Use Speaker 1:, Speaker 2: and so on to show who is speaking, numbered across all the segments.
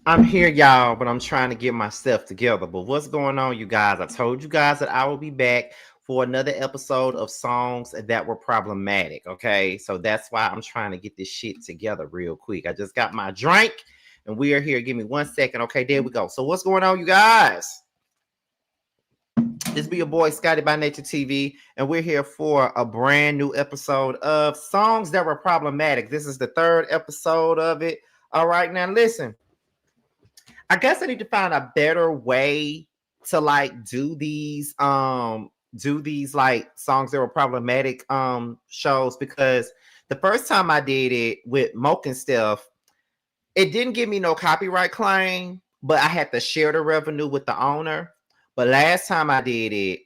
Speaker 1: I'm here, y'all, but I'm trying to get myself together. But what's going on, you guys? I told you guys that I will be back for another episode of songs that were problematic. Okay, so that's why I'm trying to get this shit together real quick. I just got my drink, and we are here. Give me 1 second. Okay, there we go. So what's going on, you guys? This be your boy Scotty by Nature TV, and we're here for a brand new episode of songs that were problematic. This is the third episode of it. All right, now listen. I guess I need to find a better way to like do these like songs that were problematic shows, because the first time I did it with Moke and stuff, it didn't give me no copyright claim, but I had to share the revenue with the owner. But last time I did it,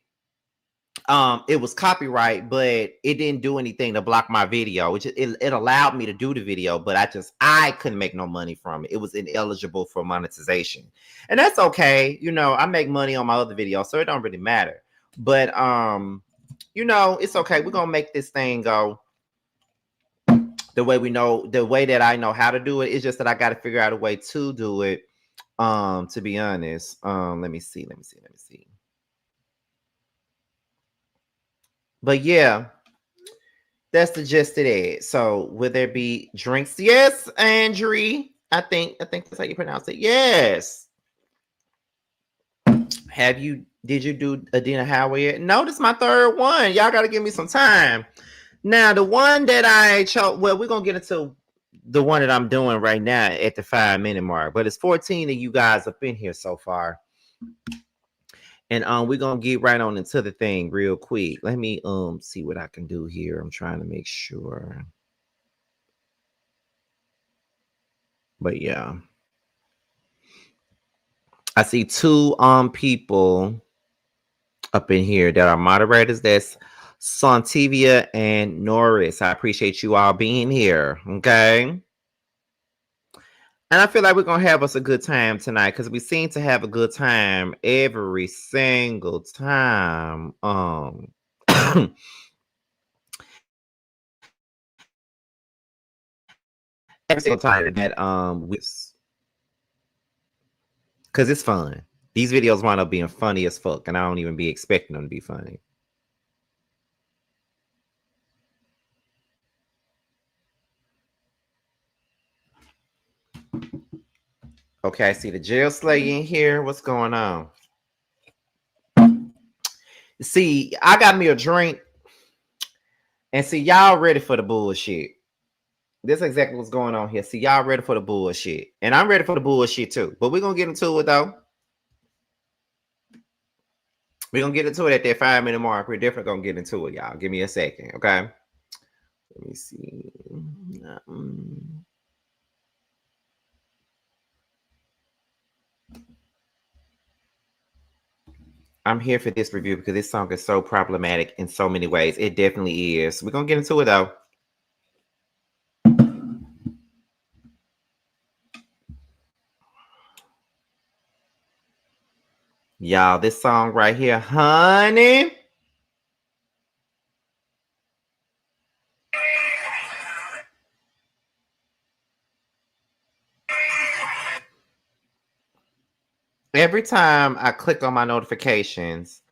Speaker 1: it was copyright, but it didn't do anything to block my video, which it allowed me to do the video, but I couldn't make no money from it. It was ineligible for monetization, and that's okay. I make money on my other videos, so it don't really matter. But it's okay. We're gonna make this thing go the way that I know how to do it. It's just that I got to figure out a way to do it. To be honest, let me see. But yeah, that's the gist of that. So will there be drinks? Yes, Andre. I think that's how you pronounce it. Yes. Did you do a dinner Howard? No, this is my third one. Y'all gotta give me some time. Now, the one that I chose, well, we're gonna get into the one that I'm doing right now at the 5-minute mark, but it's 14 of you guys up in here so far. And we're gonna get right on into the thing real quick. Let me see what I can do here. I'm trying to make sure. But yeah. I see two people up in here that are moderators. That's Santivia and Norris. I appreciate you all being here. Okay. And I feel like we're going to have us a good time tonight, because we seem to have a good time every single time. Every single time that because it's fun. These videos wind up being funny as fuck, and I don't even be expecting them to be funny. Okay, I see the jail slay in here. What's going on? See, I got me a drink. And see, y'all ready for the bullshit. This is exactly what's going on here. See, y'all ready for the bullshit. And I'm ready for the bullshit too. But we're going to get into it, though. We're going to get into it at that 5-minute mark. We're definitely going to get into it, y'all. Give me a second, okay? Let me see. I'm here for this review because this song is so problematic in so many ways. It definitely is. We're going to get into it, though. Y'all, this song right here, honey. Every time I click on my notifications,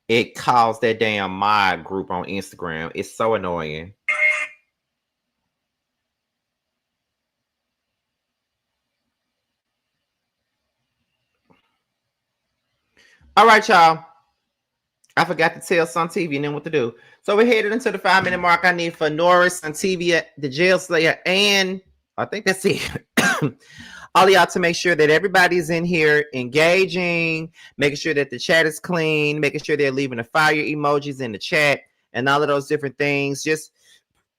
Speaker 1: it calls that damn mod group on Instagram. It's so annoying. All right, y'all. I forgot to tell Sun TV and then what to do. So we're headed into the 5-minute mark. I need for Norris, Sun TV, the Jail Slayer, and I think that's it. All y'all to make sure that everybody's in here engaging, making sure that the chat is clean, making sure they're leaving the fire emojis in the chat and all of those different things. Just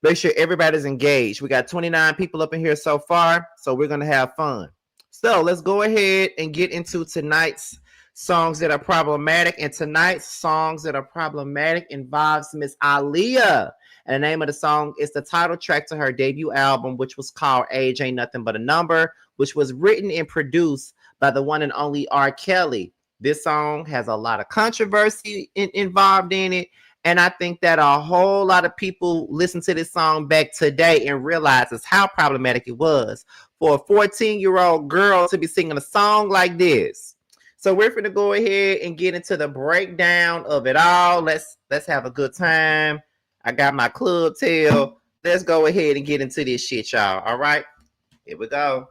Speaker 1: make sure everybody's engaged. We got 29 people up in here so far, so we're going to have fun. So let's go ahead and get into tonight's songs that are problematic. And tonight's songs that are problematic involves Miss Aaliyah. And the name of the song is the title track to her debut album, which was called Age Ain't Nothing But a Number, which was written and produced by the one and only R. Kelly. This song has a lot of controversy involved in it, And I think that a whole lot of people listen to this song back today and realizes how problematic it was for a 14-year-old girl to be singing a song like this. So we're going to go ahead and get into the breakdown of it all. Let's have a good time. I got my club tail. Let's go ahead and get into this shit, y'all. All right, here we go.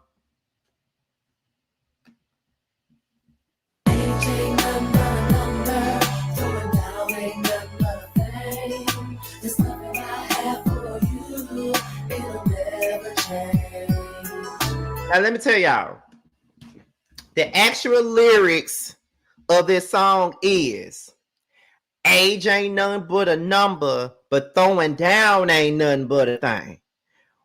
Speaker 1: Now, let me tell y'all, the actual lyrics of this song is, age ain't nothing but a number, but throwing down ain't nothing but a thing.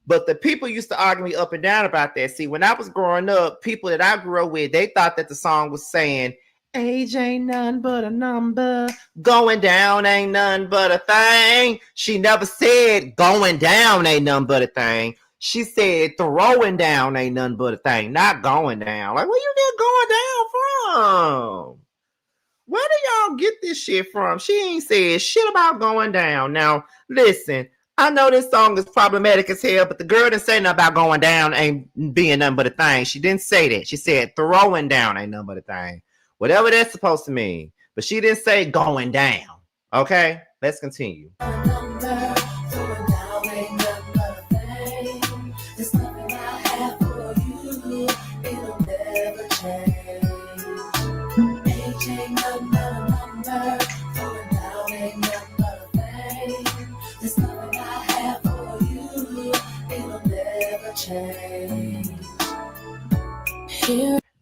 Speaker 1: But the people used to argue me up and down about that. See, when I was growing up, people that I grew up with, they thought that the song was saying, age ain't nothing but a number, going down ain't nothing but a thing. She never said going down ain't nothing but a thing. She said throwing down ain't nothing but a thing, not going down. Like, where you get going down from? Where do y'all get this shit from? She ain't said shit about going down. Now, listen, I know this song is problematic as hell, but the girl didn't say nothing about going down ain't being nothing but a thing. She didn't say that. She said throwing down ain't nothing but a thing. Whatever that's supposed to mean. But she didn't say going down. Okay? Let's continue.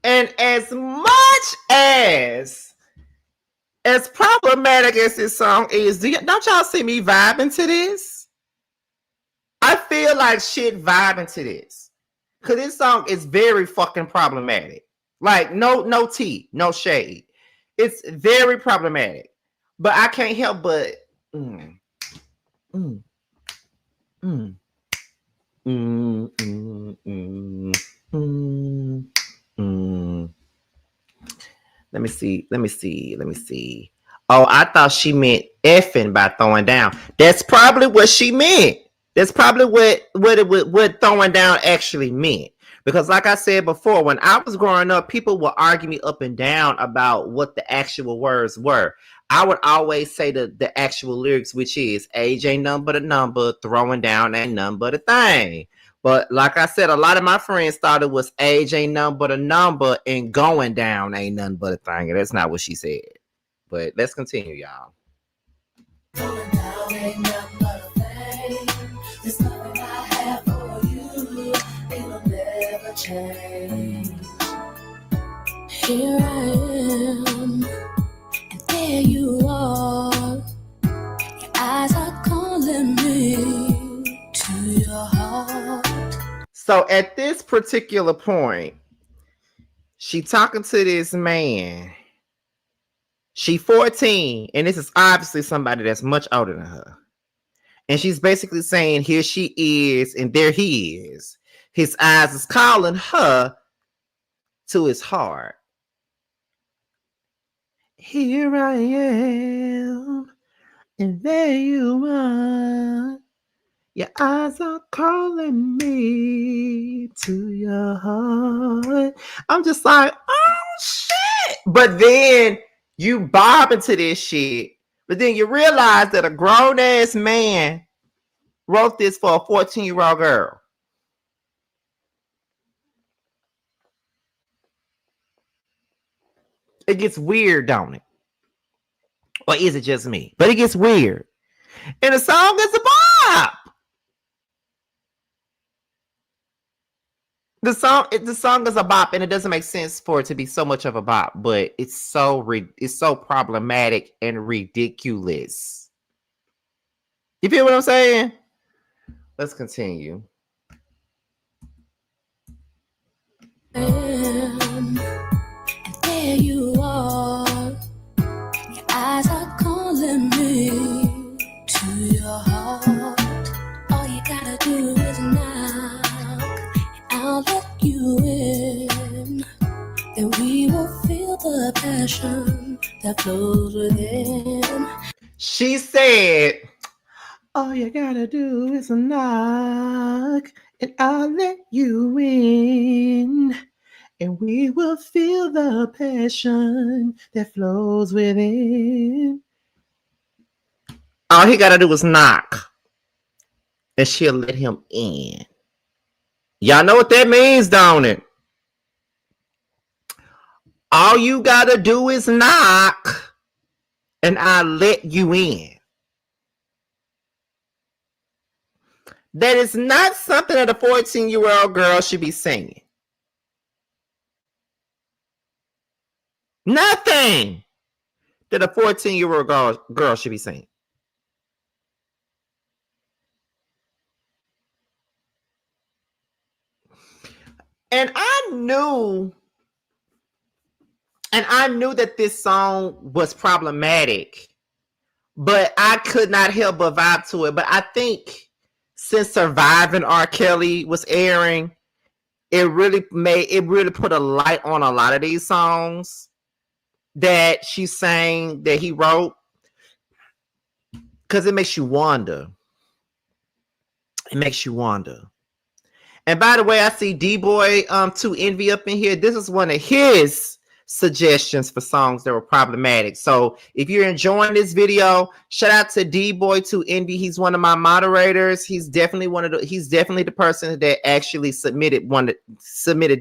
Speaker 1: And as much as problematic as this song is, don't y'all see me vibing to this? I feel like shit vibing to this. Because this song is very fucking problematic. Like, no tea, no shade. It's very problematic. But I can't help but... Let me see. Oh, I thought she meant effing by throwing down. That's probably what she meant. That's probably what throwing down actually meant. Because like I said before, when I was growing up, people would argue me up and down about what the actual words were. I would always say the actual lyrics, which is, age ain't nothing but a number, throwing down ain't nothing but a thing. But like I said, a lot of my friends thought it was age ain't nothing but a number and going down ain't nothing but a thing. And that's not what she said. But let's continue, y'all. Going down ain't nothing but a thing. There's nothing I have for you. It'll never change. Here I am, and there you are. Your eyes are calling me to your heart. So at this particular point, she talking to this man. She 14, and this is obviously somebody that's much older than her. And she's basically saying, here she is, and there he is. His eyes is calling her to his heart. Here I am, and there you are. Your eyes are calling me to your heart. I'm just like, oh, shit. But then you bob into this shit. But then you realize that a grown-ass man wrote this for a 14-year-old girl. It gets weird, don't it? Or is it just me? But it gets weird. And the song is a bop. The song is a bop, and it doesn't make sense for it to be so much of a bop, but it's so problematic and ridiculous. You feel what I'm saying? Let's continue. And there you are. Your eyes are calling me to your heart. All you gotta do is knock. I'll let you in, then we will feel the passion that flows within. She said, all you gotta do is knock, and I'll let you in. And we will feel the passion that flows within. All he gotta do is knock, and she'll let him in. Y'all know what that means, don't it? All you gotta do is knock, and I'll let you in. That is not something that a 14-year-old girl should be singing. Nothing that a 14-year-old girl should be singing. And I knew that this song was problematic, but I could not help but vibe to it. But I think since Surviving R. Kelly was airing, it really put a light on a lot of these songs that she sang, that he wrote, because it makes you wonder. It makes you wonder. And by the way, I see D-Boy 2 Envy up in here. This is one of his suggestions for songs that were problematic. So if you're enjoying this video, shout out to D-Boy 2 Envy. He's one of my moderators. He's definitely the person that actually submitted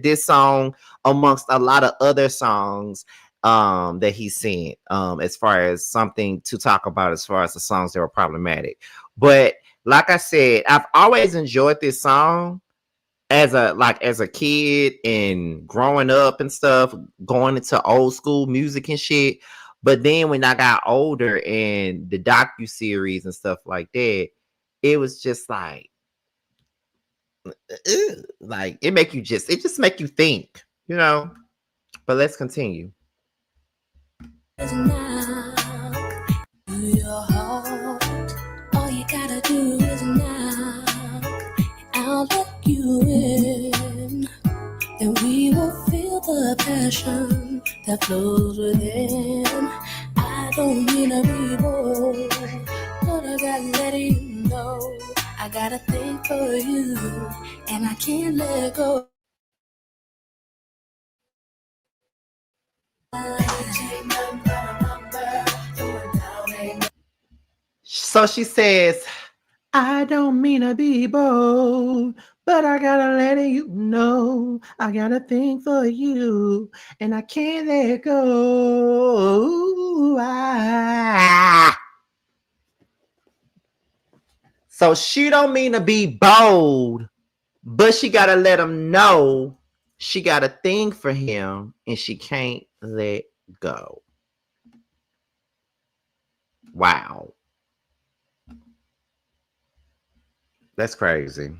Speaker 1: this song amongst a lot of other songs that he sent, as far as something to talk about as far as the songs that were problematic. But like I said, I've always enjoyed this song as a kid and growing up and stuff, going into old school music and shit. But then when I got older and the docuseries and stuff like that, it was just like it just make you think, you know. But let's continue. Your heart, all you gotta do is knock, I'll let you in, then we will feel the passion that flows within. I don't mean to be bold, but I gotta let you know I got a thing for you, and I can't let go. So she says, I don't mean to be bold, but I gotta let you know I got a thing for you, and I can't let go. So she don't mean to be bold, but she gotta let him know she got a thing for him, and she can't let go. Wow. That's crazy.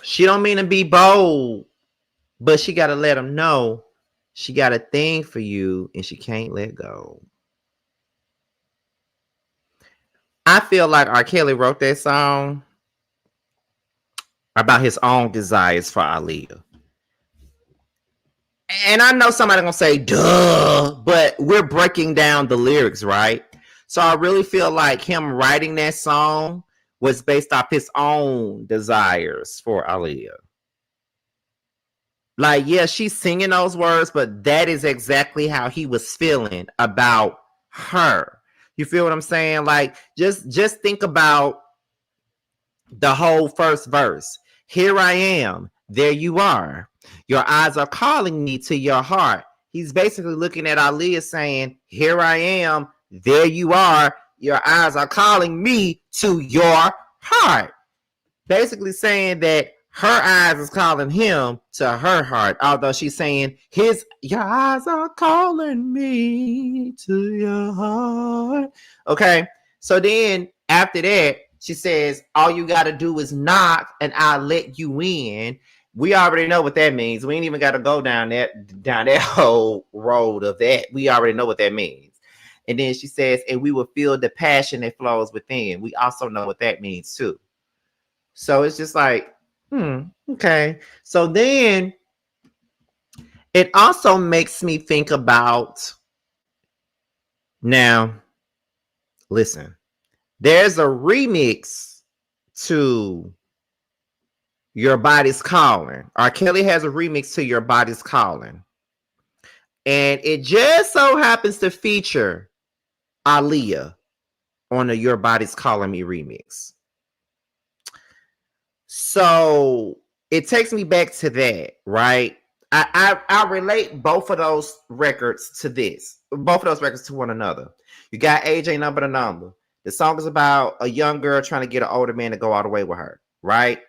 Speaker 1: She don't mean to be bold, but she got to let him know she got a thing for you and she can't let go. I feel like R. Kelly wrote that song about his own desires for Aaliyah. And I know somebody gonna say, duh, but we're breaking down the lyrics, right? So I really feel like him writing that song was based off his own desires for Aaliyah. Like, yeah, she's singing those words, but that is exactly how he was feeling about her. You feel what I'm saying? Like, just think about the whole first verse. Here I am, there you are. Your eyes are calling me to your heart. He's basically looking at Aaliyah saying, here I am, there you are. Your eyes are calling me to your heart. Basically saying that her eyes is calling him to her heart. Although she's saying your eyes are calling me to your heart. Okay. So then after that, she says, all you got to do is knock and I'll let you in. We already know what that means. We ain't even got to go down that whole road of that. We already know what that means. And then she says, and we will feel the passion that flows within. We also know what that means too. So it's just like, okay. So then it also makes me think about Now, listen, there's a remix to Your Body's Calling. R. Kelly has a remix to Your Body's Calling. And it just so happens to feature Aaliyah on the Your Body's Calling Me remix. So it takes me back to that, right? I relate both of those records to this, both of those records to one another. You got AJ Number to Number. The song is about a young girl trying to get an older man to go all the way with her, right?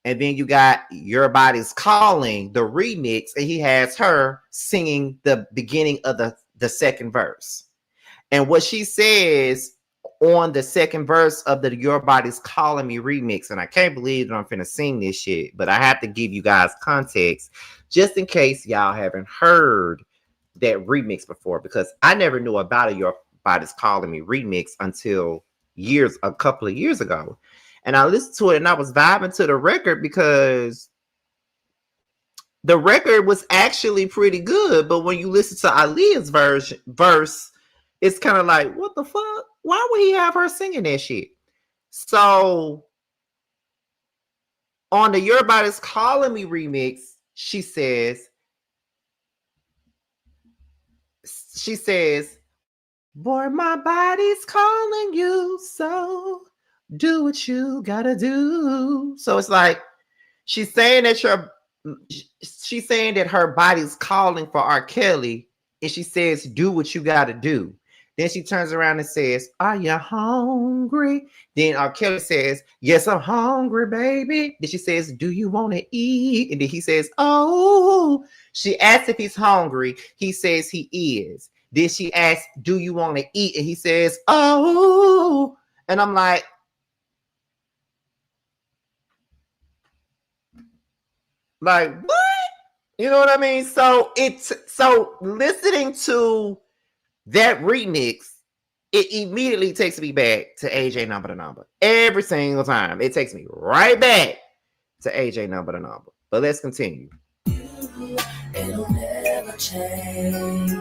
Speaker 1: And then you got Your Body's Calling, the remix, and he has her singing the beginning of the second verse. And what she says on the second verse of the Your Body's Calling Me remix, and I can't believe that I'm finna sing this shit, but I have to give you guys context just in case y'all haven't heard that remix before, because I never knew about a Your Body's Calling Me remix until a couple of years ago. And I listened to it and I was vibing to the record because the record was actually pretty good. But when you listen to Aaliyah's verse, it's kind of like, what the fuck? Why would he have her singing that shit? So on the Your Body's Calling Me remix, she says, boy, my body's calling you, so do what you gotta do. So it's like she's saying that her body's calling for R. Kelly, and she says, do what you gotta do. Then she turns around and says, are you hungry? Then R. Kelly says, yes, I'm hungry, baby. Then she says, do you want to eat? And then he says, oh. She asks if he's hungry. He says he is. Then she asks, do you want to eat? And he says, oh. And I'm like, what? You know what I mean? So listening to that remix, it immediately takes me back to AJ Number to Number. Every single time. It takes me right back to AJ Number to Number. But let's continue.
Speaker 2: It'll never change.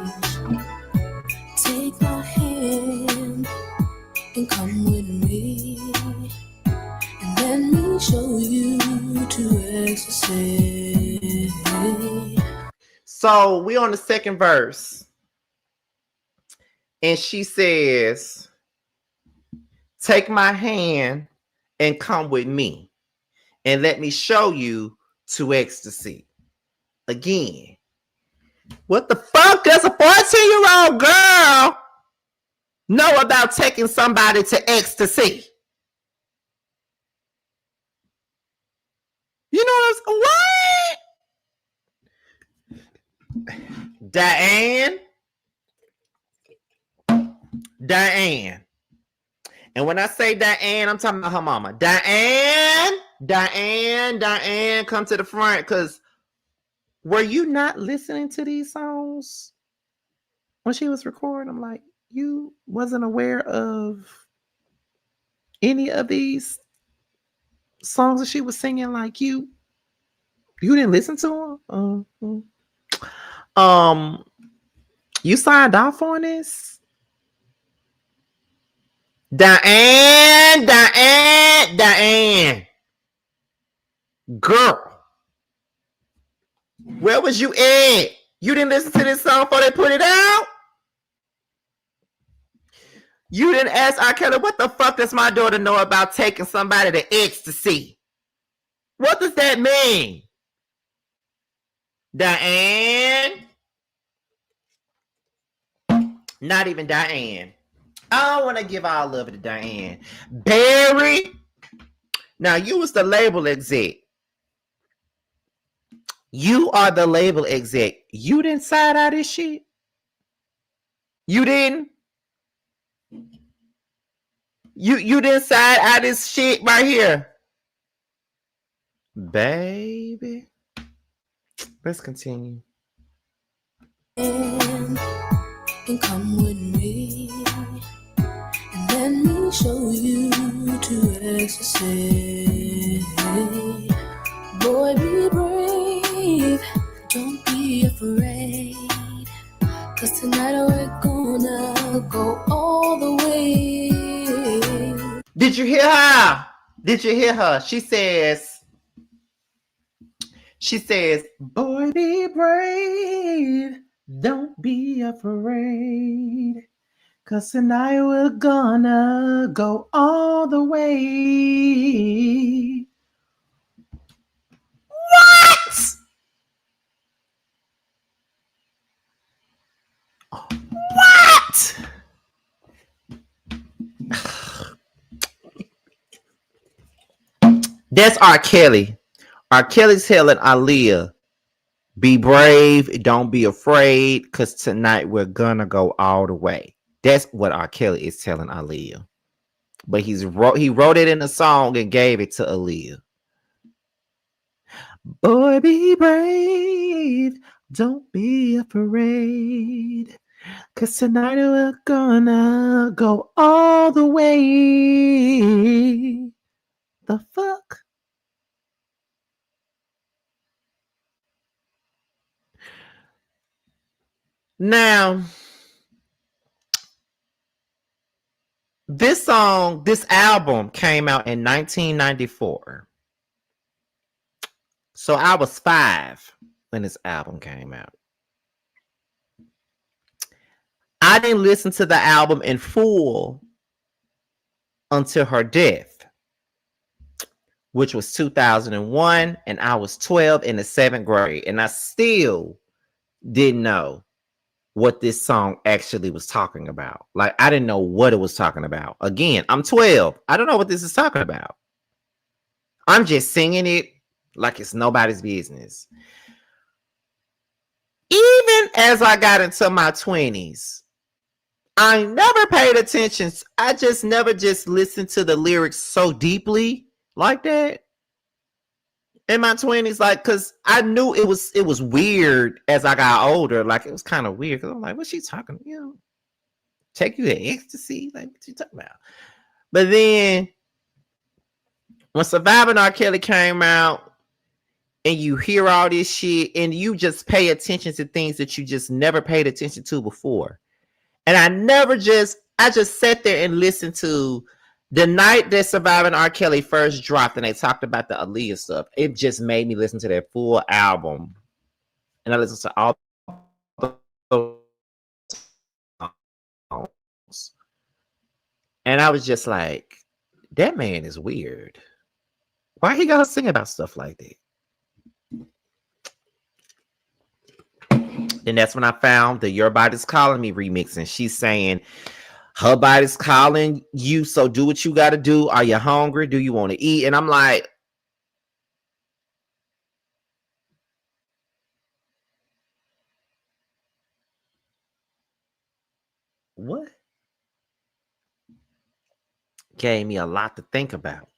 Speaker 2: Take my hand and come with me, and let me show you to ecstasy.
Speaker 1: So we on the second verse. And she says, take my hand and come with me, and let me show you to ecstasy. Again, what the fuck does a 14-year-old girl know about taking somebody to ecstasy? You know what? Diane. And when I say Diane, I'm talking about her mama. Diane, come to the front. Because were you not listening to these songs when she was recording? I'm like, you wasn't aware of any of these songs that she was singing? Like you didn't listen to them? You signed off on this? Diane. Girl, where was you at? You didn't listen to this song before they put it out? You didn't ask R. Kelly, what the fuck does my daughter know about taking somebody to ecstasy? What does that mean? Diane? Not even Diane. I don't want to give all love to Diane. Barry? Now, you was the label exec. You are the label exec. You didn't side out this shit? You didn't? You didn't side out this shit right here? Baby. Let's continue.
Speaker 2: And come with me, and let me show you to ecstasy. Boy, be brave, don't be afraid, 'cause tonight we're gonna go all the way.
Speaker 1: Did you hear her? Did you hear her? She says, boy, be brave. Don't be afraid. 'Cause tonight we're gonna go all the way. What? What? That's R. Kelly. R. Kelly's telling Aaliyah, be brave, don't be afraid, because tonight we're gonna go all the way. That's what R. Kelly is telling Aaliyah. But he wrote it in a song and gave it to Aaliyah. Boy, be brave, don't be afraid, 'cause tonight we're gonna go all the way. The fuck? Now, this album came out in 1994. So I was 5 when this album came out. I didn't listen to the album in full until her death, which was 2001, and I was 12 in the 7th grade, and I still didn't know what this song actually was talking about. Like, I didn't know what it was talking about. Again, I'm 12. I don't know what this is talking about. I'm just singing it like it's nobody's business. Even as I got into my 20s, I never paid attention. I just never just listened to the lyrics so deeply like that in my 20s, like, because I knew it was weird as I got older. Like, it was kind of weird because I'm like, what's she talking? You know, take you to ecstasy? Like, what you talking about? But then when Surviving R. Kelly came out and you hear all this shit and you just pay attention to things that you just never paid attention to before. And I just sat there and listened to the night that Surviving R. Kelly first dropped and they talked about the Aaliyah stuff. It just made me listen to that full album. And I listened to all those songs. And I was just like, that man is weird. Why he gotta sing about stuff like that? And that's when I found the Your Body's Calling Me remix. And she's saying, her body's calling you, so do what you got to do. Are you hungry? Do you want to eat? And I'm like, what? Gave me a lot to think about.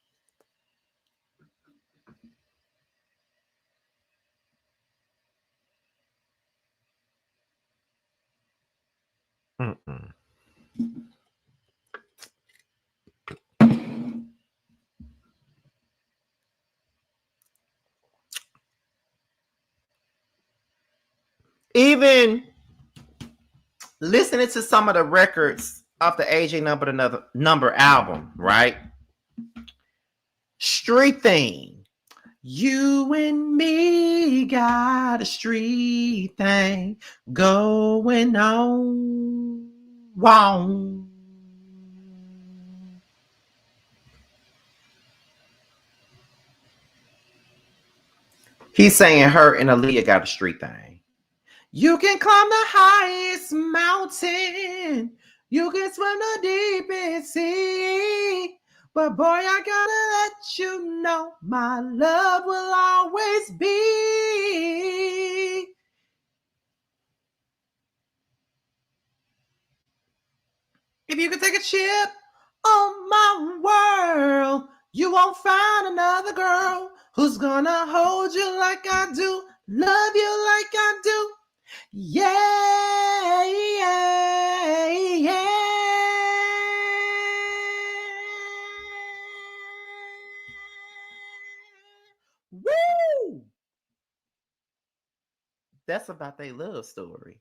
Speaker 1: Mm-mm. Even listening to some of the records off the AJ Number album, right? Street thing. You and me got a street thing going on. Wow. He's saying her and Aaliyah got a street thing. You can climb the highest mountain. You can swim the deepest sea. But boy, I gotta let you know my love will always be. If you could take a chip on my world, you won't find another girl who's gonna hold you like I do, love you like I do. Yeah, yeah, yeah. Woo! That's about their love story.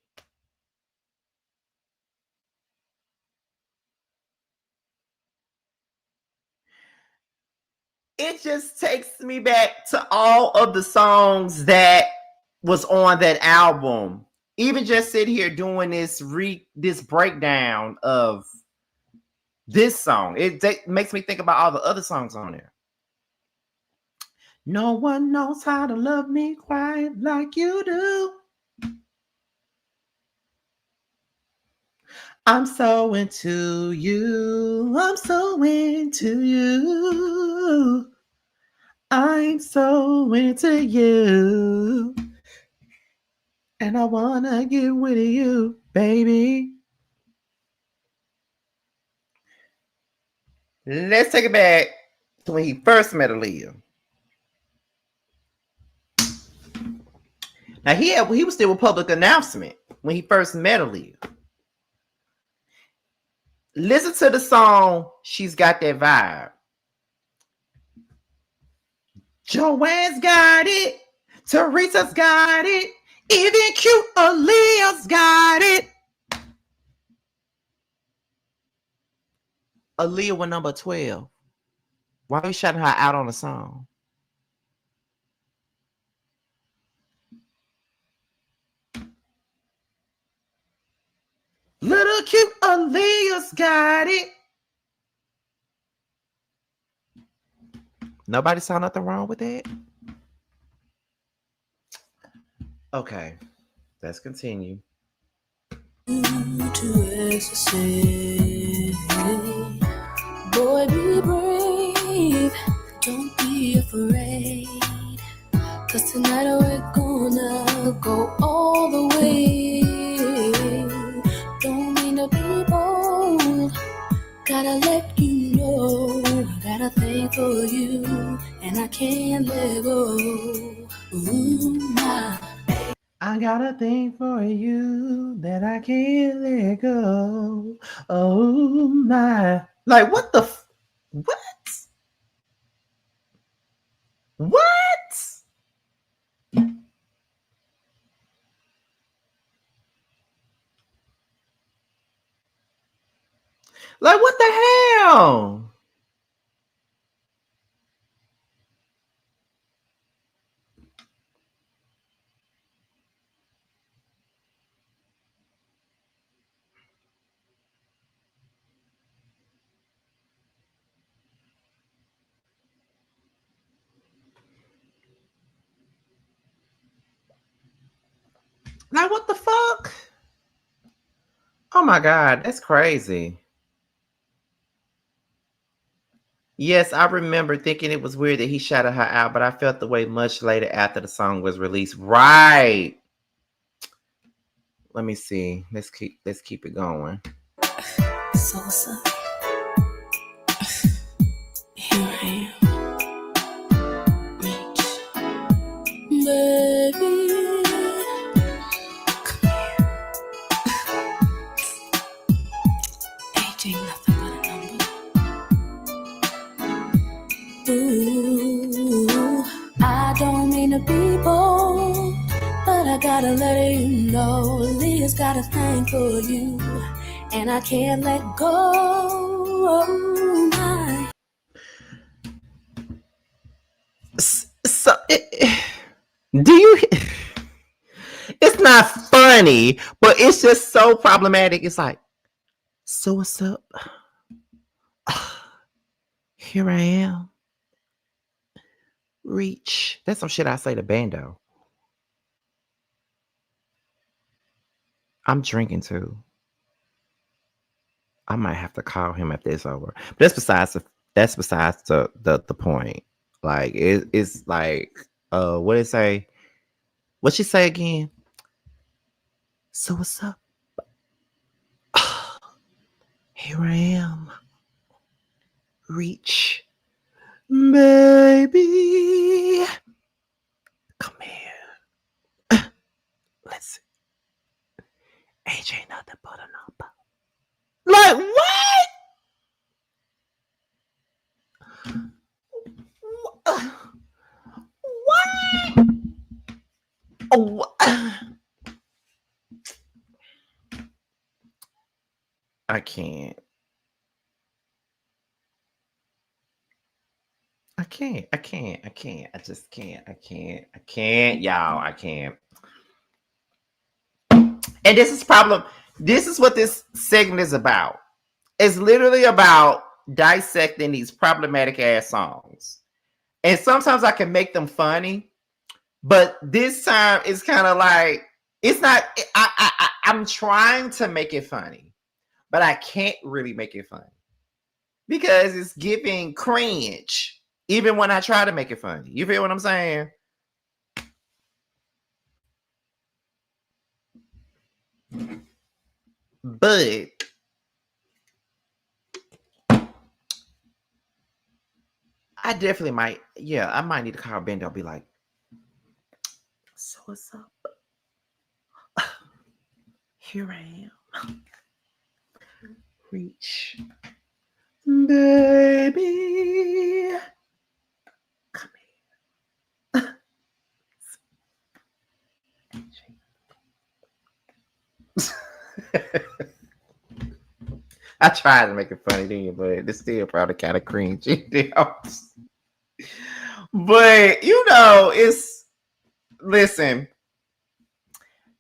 Speaker 1: it just takes me back to all of the songs that was on that album. Even just sit here doing this breakdown of this song, it makes me think about all the other songs on there. No one knows how to love me quite like you do. I'm so into you. I'm so into you. I'm so into you. And I wanna get with you, baby. Let's take it back to when he first met Aaliyah. Now he was still a public announcement when he first met Aaliyah. Listen to the song "She's Got That Vibe." Joanne's got it. Teresa's got it. Even cute Aaliyah's got it. Aaliyah was number 12. Why are you shouting her out on the song? Little cute Aaliyah's got it. Nobody saw nothing wrong with that? Okay, let's continue.
Speaker 2: Boy, be brave, don't be afraid, 'cause tonight we're gonna go all the way. Don't mean to be bold, gotta let you know I got a thing for you, and I can't let go. Ooh, my.
Speaker 1: I got a thing for you that I can't let go. Oh my. Like, what the what? What? Like, what the hell? Like, what the fuck? Oh my God, that's crazy. Yes, I remember thinking it was weird that he shouted her out, but I felt the way much later after the song was released. Right. Let me see. Let's keep it going.
Speaker 2: So what's up? Here I am, Rich. Baby, come here. Age ain't nothing but a number. Ooh, I don't mean to be bold, but I gotta let you know Leah's got a thing for you, and I can't let go. Oh, my.
Speaker 1: So, do you? It's not funny, but it's just so problematic. It's like, so what's up? Here I am. Reach. That's some shit I say to Bando. I'm drinking too. I might have to call him if this over. But that's besides the point. Like it's like what did it say? What she say again? So what's up? Here I am. Reach. Baby. Come here. Listen. Age ain't nothing but a number. Like what? What? I can't. can't. I just can't. I can't, y'all. I can't. And this is problem. This is what this segment is about. It's literally about dissecting these problematic ass songs. And sometimes I can make them funny, but this time it's kind of like it's not. I'm trying to make it funny, but I can't really make it funny because it's giving cringe. Even when I try to make it funny, you feel what I'm saying? But I definitely might. Yeah, I might need to call Bendo. Be like, so what's up? Here I am. Reach, baby. Come here. I tried to make it funny, didn't you? But it's still probably kind of cringy. But you know, listen.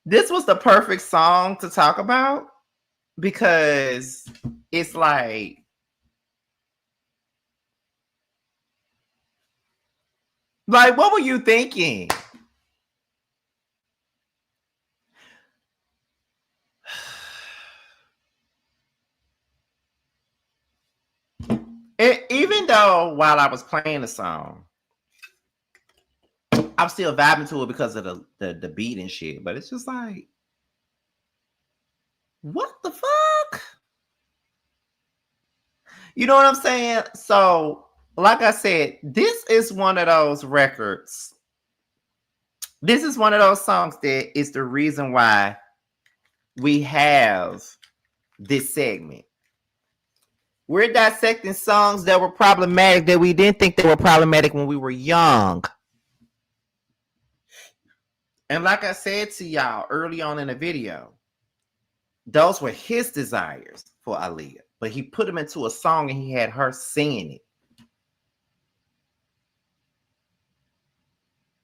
Speaker 1: This was the perfect song to talk about because it's like what were you thinking? And even though while I was playing the song, I'm still vibing to it because of the beat and shit. But it's just like, what the fuck? You know what I'm saying? So, like I said, this is one of those records. This is one of those songs that is the reason why we have this segment. We're dissecting songs that were problematic that we didn't think they were problematic when we were young. And like I said to y'all early on in the video, those were his desires for Aaliyah. But he put them into a song and he had her singing it.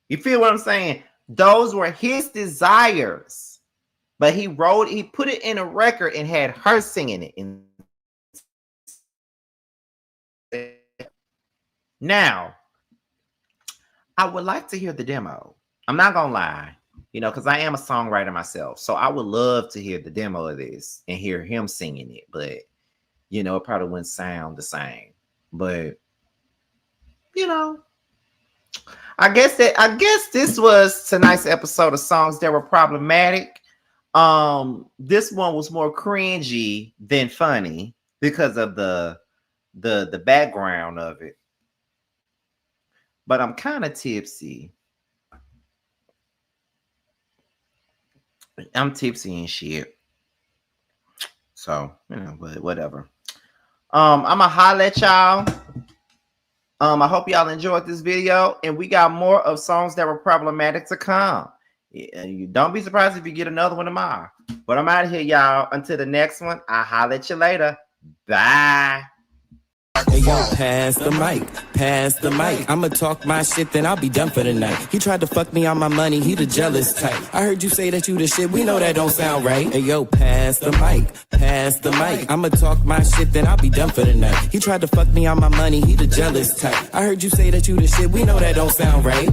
Speaker 1: You feel what I'm saying? Those were his desires. But he put it in a record and had her singing it. Now, I would like to hear the demo. I'm not gonna lie, because I am a songwriter myself. So I would love to hear the demo of this and hear him singing it. But, it probably wouldn't sound the same. But, I guess this was tonight's episode of songs that were problematic. This one was more cringy than funny because of the background of it. But I'm kind of tipsy. I'm tipsy and shit. So, but whatever. I'm gonna holler at y'all. I hope y'all enjoyed this video, and we got more of songs that were problematic to come. You don't be surprised if you get another one tomorrow. But I'm out of here, y'all. Until the next one, I'll holler at you later. Bye.
Speaker 3: Hey yo, pass the mic. I'ma talk my shit, then I'll be done for the night. He tried to fuck me on my money, he the jealous type. I heard you say that you the shit, we know that don't sound right. Hey yo, pass the mic. I'ma talk my shit, then I'll be done for the night. He tried to fuck me on my money, he the jealous type. I heard you say that you the shit, we know that don't sound right.